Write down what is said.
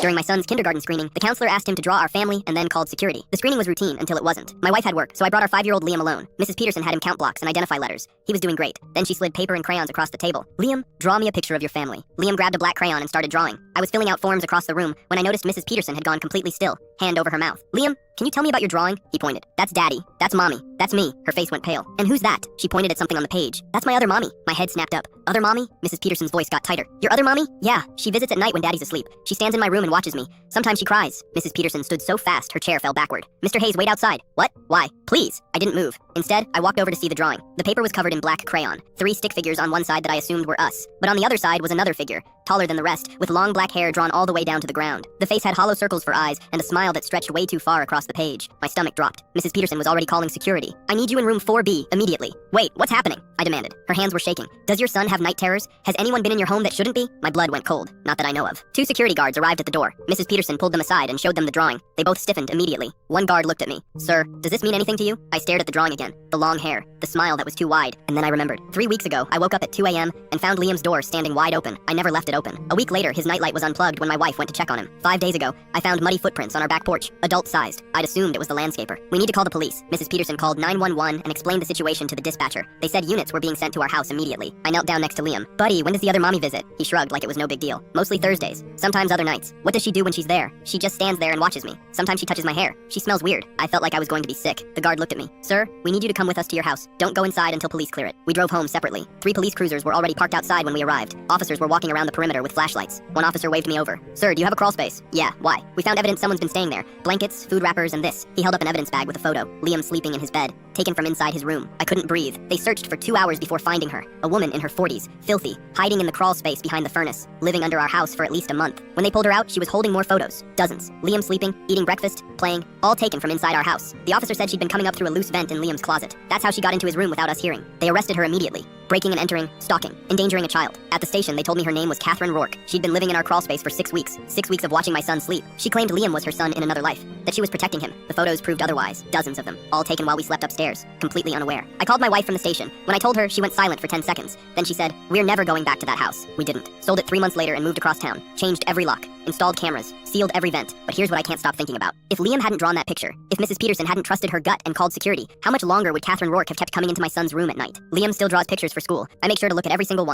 During my son's kindergarten screening, the counselor asked him to draw our family and then called security. The screening was routine until it wasn't. My wife had work, so I brought our 5-year-old Liam alone. Mrs. Peterson had him count blocks and identify letters. He was doing great. Then she slid paper and crayons across the table. Liam, draw me a picture of your family. Liam grabbed a black crayon and started drawing. I was filling out forms across the room when I noticed Mrs. Peterson had gone completely still, hand over her mouth. Liam, can you tell me about your drawing? He pointed. That's Daddy. That's Mommy. That's me. Her face went pale. And who's that? She pointed at something on the page. That's my other mommy. My head snapped up. Other mommy? Mrs. Peterson's voice got tighter. Your other mommy? Yeah, she visits at night when Daddy's asleep. She stands in my room and watches me. Sometimes she cries. Mrs. Peterson stood so fast, her chair fell backward. Mr. Hayes, wait outside. What? Why? Please. I didn't move. Instead, I walked over to see the drawing. The paper was covered in black crayon. 3 stick figures on one side that I assumed were us. But on the other side was another figure, taller than the rest, with long black hair drawn all the way down to the ground. The face had hollow circles for eyes and a smile that stretched way too far across the page. My stomach dropped. Mrs. Peterson was already calling security. I need you in room 4B, immediately. Wait, what's happening? I demanded. Her hands were shaking. Does your son have night terrors? Has anyone been in your home that shouldn't be? My blood went cold. Not that I know of. 2 security guards arrived at the door. Mrs. Peterson pulled them aside and showed them the drawing. They both stiffened immediately. One guard looked at me. Sir, does this mean anything to you? I stared at the drawing again. The long hair, the smile that was too wide, and then I remembered. 3 weeks ago, I woke up at 2 a.m. and found Liam's door standing wide open. I never left it open. A week later, his nightlight was unplugged when my wife went to check on him. 5 days ago, I found muddy footprints on our back porch, adult-sized. I'd assumed it was the landscaper. We need to call the police. Mrs. Peterson called 911 and explained the situation to the dispatcher. They said units were being sent to our house immediately. I knelt down next to Liam. Buddy, when does the other mommy visit? He shrugged like it was no big deal. Mostly Thursdays. Sometimes other nights. What does she do when she's there? She just stands there and watches me. Sometimes she touches my hair. She smells weird. I felt like I was going to be sick. The guard looked at me. Sir, we need you to come with us to your house. Don't go inside until police clear it. We drove home separately. 3 police cruisers were already parked outside when we arrived. Officers were walking around the perimeter with flashlights. One officer waved me over. Sir, do you have a crawl space? Yeah, why? We found evidence someone's been staying there. Blankets, food wrappers, and this. He held up an evidence bag with a photo. Liam sleeping in his bed, taken from inside his room. I couldn't breathe. They searched for 2 hours before finding her. A woman in her 40s, filthy, hiding in the crawl space behind the furnace, living under our house for at least a month. When they pulled her out, she was holding more photos. Dozens. Liam sleeping, eating breakfast, playing, all taken from inside our house. The officer said she'd been coming up through a loose vent in Liam's closet. That's how she got into his room without us hearing. They arrested her immediately. Breaking and entering, stalking, endangering a child. At the station, they told me her name was Catherine Rourke. She'd been living in our crawl space for 6 weeks. 6 weeks of watching my son sleep. She claimed Liam was her son in another life, that she was protecting him. The photos proved otherwise. Dozens of them, all taken while we slept upstairs, completely unaware. I called my wife from the station. When I told her, she went silent for 10 seconds. Then she said, "We're never going back to that house." We didn't. Sold it 3 months later and moved across town. Changed every lock. Installed cameras. Sealed every vent. But here's what I can't stop thinking about. If Liam hadn't drawn that picture, if Mrs. Peterson hadn't trusted her gut and called security, how much longer would Catherine Rourke have kept coming into my son's room at night? Liam still draws pictures for school. I make sure to look at every single one.